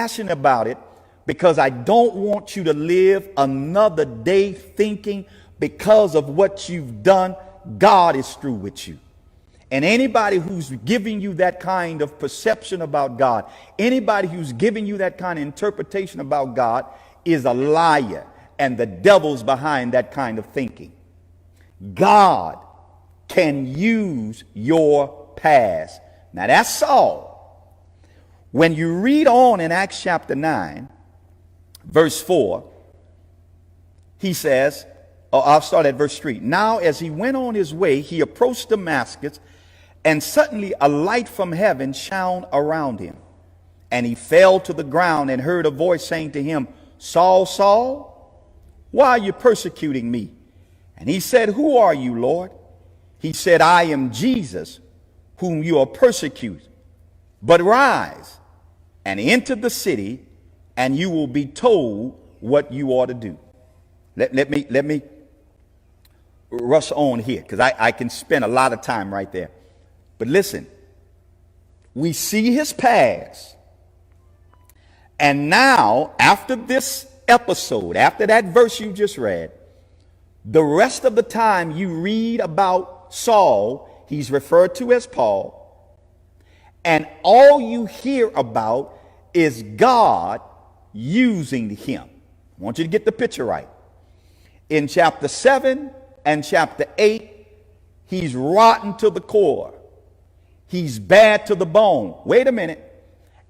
passionate about it because I don't want you to live another day thinking because of what you've done, God is through with you. And anybody who's giving you that kind of perception about God, anybody who's giving you that kind of interpretation about God is a liar, and the devil's behind that kind of thinking. God can use your past. Now that's Saul. When you read on in Acts chapter 9, verse 4, he says, I'll start at verse 3. Now as he went on his way, he approached Damascus, and suddenly a light from heaven shone around him. And he fell to the ground and heard a voice saying to him, Saul, Saul, why are you persecuting me? And he said, Who are you, Lord? He said, I am Jesus, whom you are persecuting. But rise and enter the city, and you will be told what you ought to do. Let me rush on here, because I can spend a lot of time right there. But listen, we see his past. And now, after this episode, after that verse you just read, the rest of the time you read about Saul, he's referred to as Paul, and all you hear about is God using him. I want you to get the picture right. In chapter 7 and chapter 8, he's rotten to the core. He's bad to the bone. Wait a minute.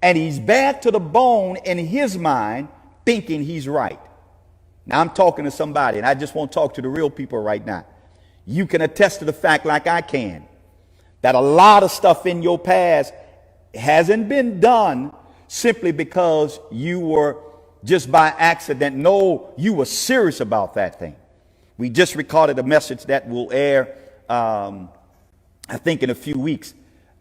And he's bad to the bone in his mind, thinking he's right. Now I'm talking to somebody, and I just want to talk to the real people right now. You can attest to the fact, like I can, that a lot of stuff in your past hasn't been done simply because you were just by accident. No, you were serious about that thing. We just recorded a message that will air, I think in a few weeks,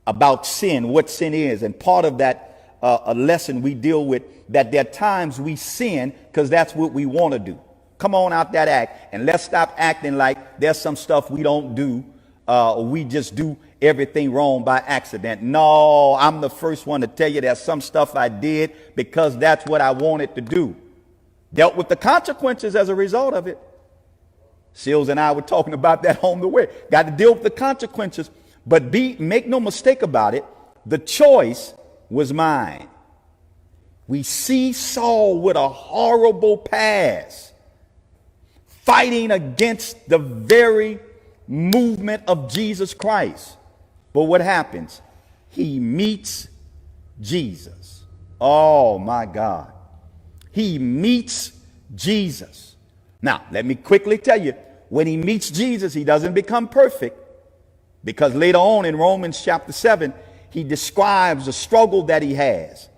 about sin, what sin is. And part of that a lesson we deal with, that there are times we sin because that's what we want to do. Come on out that act, and let's stop acting like there's some stuff we don't do. We just do everything wrong by accident. No, I'm the first one to tell you there's some stuff I did because that's what I wanted to do. Dealt with the consequences as a result of it. Seals and I were talking about that on the way. Got to deal with the consequences. But make no mistake about it, the choice was mine. We see Saul with a horrible past, fighting against the very movement of Jesus Christ. But what happens? He meets Jesus. Oh my God. He meets Jesus. Now, let me quickly tell you, when he meets Jesus, he doesn't become perfect, because later on in Romans chapter 7, he describes the struggle that he has.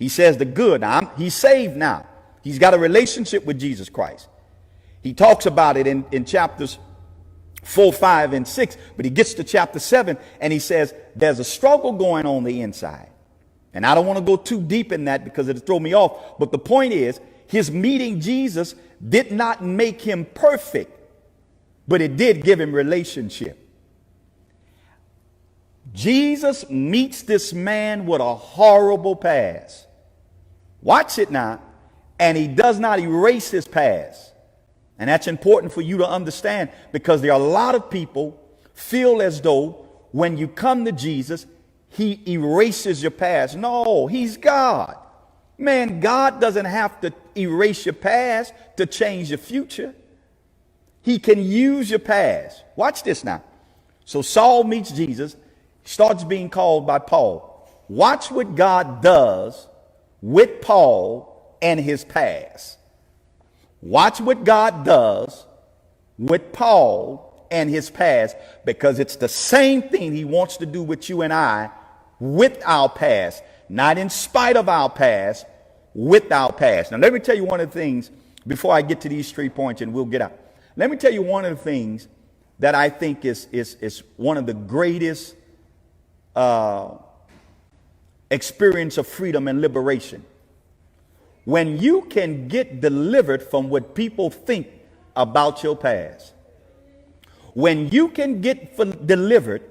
He says the good. Now, he's saved now. He's got a relationship with Jesus Christ. He talks about it in chapters 4, 5, and 6. But he gets to chapter 7 and he says there's a struggle going on the inside. And I don't want to go too deep in that because it'll throw me off. But the point is, his meeting Jesus did not make him perfect, but it did give him relationship. Jesus meets this man with a horrible past. Watch it now. And he does not erase his past. And that's important for you to understand, because there are a lot of people feel as though when you come to Jesus, he erases your past. No, he's God. Man, God doesn't have to erase your past to change your future. He can use your past. Watch this now. So Saul meets Jesus, starts being called by Paul. Watch what God does with Paul and his past. Watch what God does with Paul and his past, because it's the same thing he wants to do with you and I, with our past, not in spite of our past, with our past. Now, let me tell you one of the things before I get to these 3 points and we'll get out. Let me tell you one of the things that I think is one of the greatest experience of freedom and liberation. When you can get delivered from what people think about your past. When you can get delivered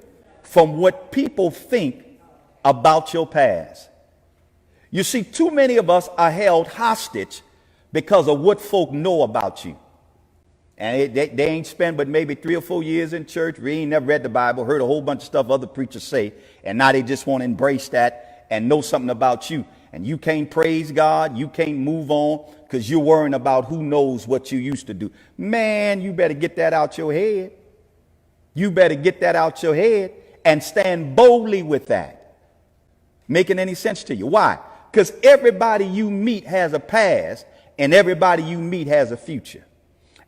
from what people think about your past. You see, too many of us are held hostage because of what folk know about you. And they ain't spent but maybe 3 or 4 years in church. We ain't never read the Bible, heard a whole bunch of stuff other preachers say, and now they just want to embrace that and know something about you. And you can't praise God, you can't move on because you're worrying about who knows what you used to do. Man, you better get that out your head. You better get that out your head and stand boldly with that. Making any sense to you? Why? Because everybody you meet has a past and everybody you meet has a future.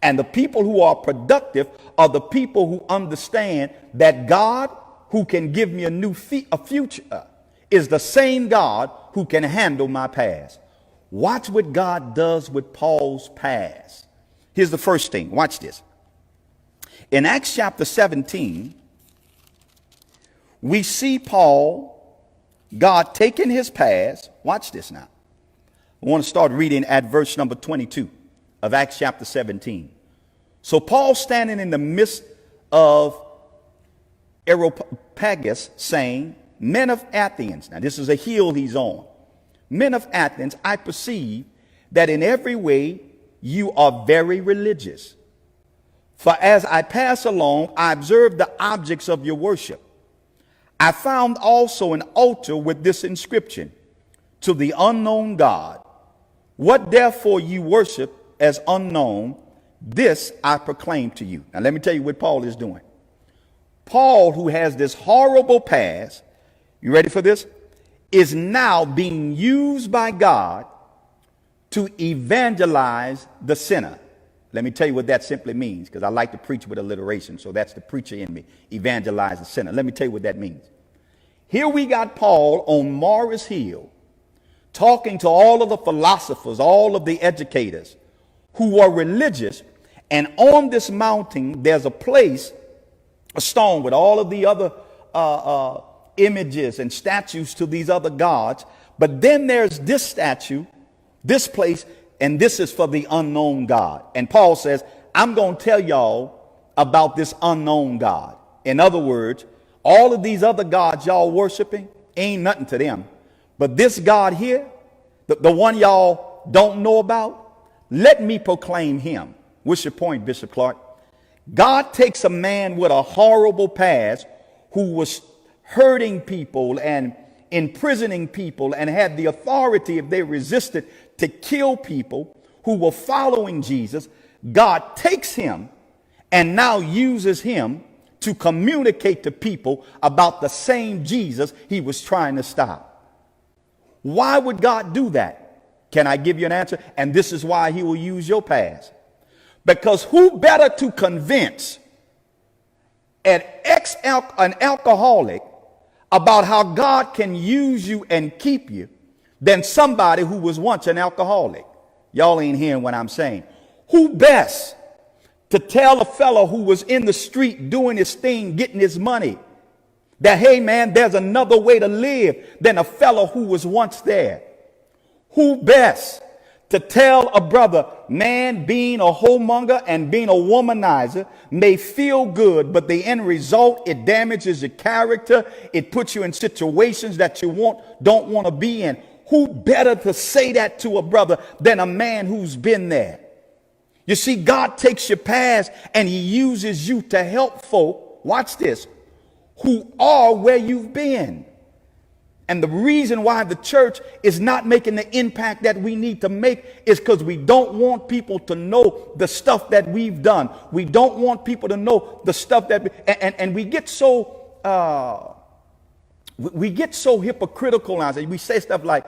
And the people who are productive are the people who understand that God, who can give me a future, is the same God who can handle my past. Watch what God does with Paul's past. Here's the first thing. Watch this. In Acts chapter 17, we see Paul, God taking his past. Watch this now. I want to start reading at verse number 22 of Acts chapter 17. So Paul standing in the midst of Areopagus saying, men of Athens, now this is a hill he's on. Men of Athens, I perceive that in every way you are very religious. For as I pass along, I observed the objects of your worship. I found also an altar with this inscription, to the unknown God. What therefore you worship as unknown, this I proclaim to you. Now let me tell you what Paul is doing. Paul, who has this horrible past, you ready for this? Is now being used by God to evangelize the sinner. Let me tell you what that simply means, because I like to preach with alliteration, so that's the preacher in me. Evangelize the sinner. Let me tell you what that means. Here we got Paul on Mars Hill talking to all of the philosophers, all of the educators who are religious, and on this mountain there's a place, a stone with all of the other images and statues to these other gods, but then there's this statue, this place, and this is for the unknown God. And Paul says, I'm going to tell y'all about this unknown God. In other words, all of these other gods y'all worshiping ain't nothing to them, but this God here, the one y'all don't know about, let me proclaim him. What's your point, Bishop Clark? God takes a man with a horrible past who was hurting people and imprisoning people and had the authority, if they resisted, to kill people who were following Jesus. God takes him and now uses him to communicate to people about the same Jesus he was trying to stop. Why would God do that? Can I give you an answer? And this is why he will use your past. Because who better to convince an alcoholic about how God can use you and keep you than somebody who was once an alcoholic? Y'all ain't hearing what I'm saying. Who best to tell a fellow who was in the street doing his thing, getting his money, that, hey man, there's another way to live, than a fellow who was once there? Who best to tell a brother, man, being a whoremonger and being a womanizer may feel good, but the end result, it damages your character. It puts you in situations that you don't want to be in. Who better to say that to a brother than a man who's been there? You see, God takes your past and he uses you to help folk, watch this, who are where you've been. And the reason why the church is not making the impact that we need to make is because we don't want people to know the stuff that we've done. We don't want people to know the stuff that, and we get so hypocritical now. We say stuff like,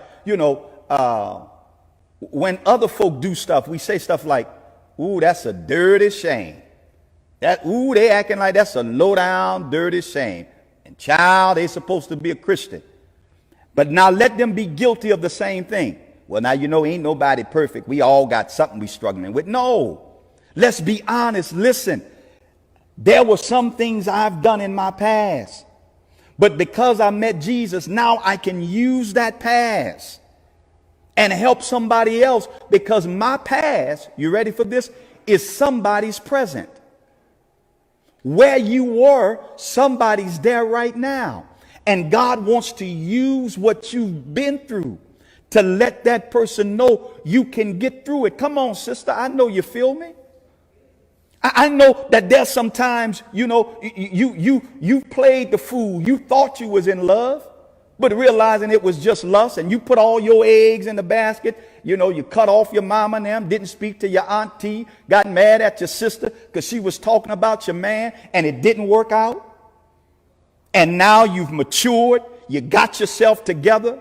when other folk do stuff, we say stuff like, ooh, that's a dirty shame. They acting like that's a low down, dirty shame. And child, they supposed to be a Christian. But now let them be guilty of the same thing. Well, now, ain't nobody perfect. We all got something we struggling with. No, let's be honest. Listen, there were some things I've done in my past, but because I met Jesus, now I can use that past and help somebody else, because my past, you ready for this, is somebody's present. Where you were, somebody's there right now. And God wants to use what you've been through to let that person know you can get through it. Come on, sister. I know you feel me. I know that there's sometimes, you played the fool. You thought you was in love, but realizing it was just lust, and you put all your eggs in the basket. You cut off your mama and them, didn't speak to your auntie, got mad at your sister because she was talking about your man and it didn't work out. And now you've matured. You got yourself together.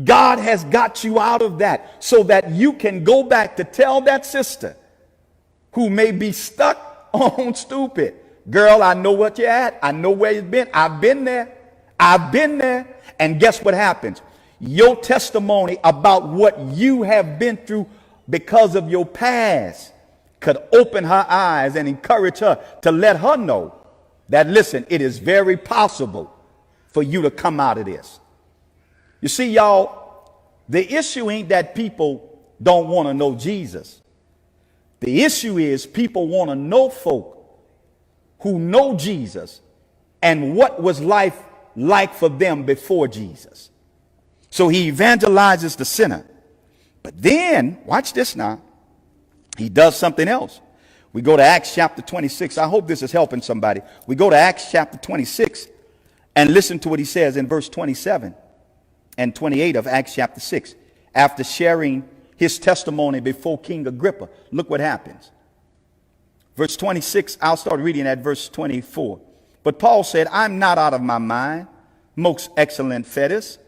God has got you out of that so that you can go back to tell that sister who may be stuck on stupid. Girl, I know what you're at. I know where you've been. I've been there. I've been there. And guess what happens? Your testimony about what you have been through because of your past could open her eyes and encourage her to let her know that, listen, it is very possible for you to come out of this. You see, y'all, the issue ain't that people don't want to know Jesus. The issue is people want to know folk who know Jesus and what was life like for them before Jesus. So he evangelizes the sinner. But then, watch this now, he does something else. We go to Acts chapter 26. I hope this is helping somebody. We go to Acts chapter 26 and listen to what he says in verse 27 and 28 of Acts chapter 6. After sharing his testimony before King Agrippa, look what happens. Verse 26, I'll start reading at verse 24. But Paul said, I'm not out of my mind, most excellent Festus,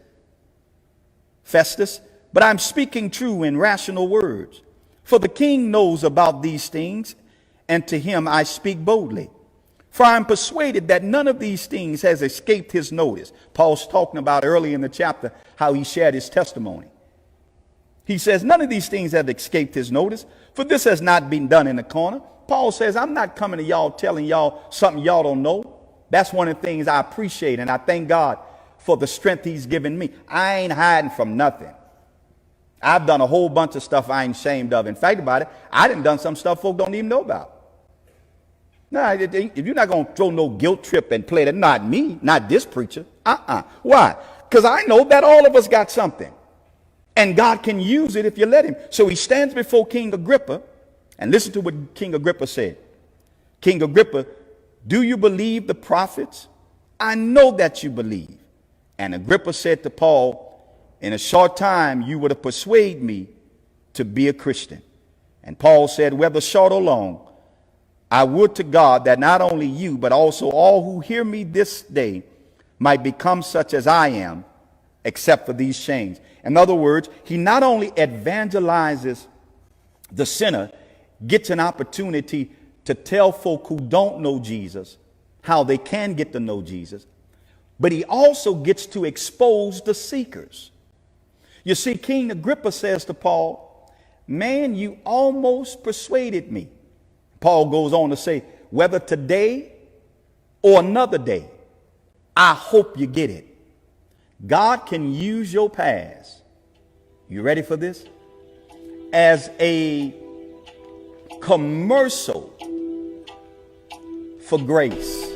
but I'm speaking true in rational words. For the king knows about these things, and to him I speak boldly. For I am persuaded that none of these things has escaped his notice. Paul's talking about early in the chapter how he shared his testimony. He says none of these things have escaped his notice, for this has not been done in the corner. Paul says, I'm not coming to y'all telling y'all something y'all don't know. That's one of the things I appreciate, and I thank God for the strength he's given me. I ain't hiding from nothing. I've done a whole bunch of stuff I ain't ashamed of. In fact about it, I done some stuff folk don't even know about. Now, if you're not going to throw no guilt trip and play that, not me, not this preacher. Why? Because I know that all of us got something. And God can use it if you let him. So he stands before King Agrippa, and listen to what King Agrippa said. King Agrippa, do you believe the prophets? I know that you believe. And Agrippa said to Paul, in a short time you would have persuaded me to be a Christian. And Paul said, whether short or long, I would to God that not only you, but also all who hear me this day might become such as I am, except for these chains. In other words, he not only evangelizes the sinner, gets an opportunity to tell folk who don't know Jesus how they can get to know Jesus, but he also gets to expose the seekers. You see, King Agrippa says to Paul, man, you almost persuaded me. Paul goes on to say, whether today or another day, I hope you get it. God can use your past, you ready for this, as a commercial for grace.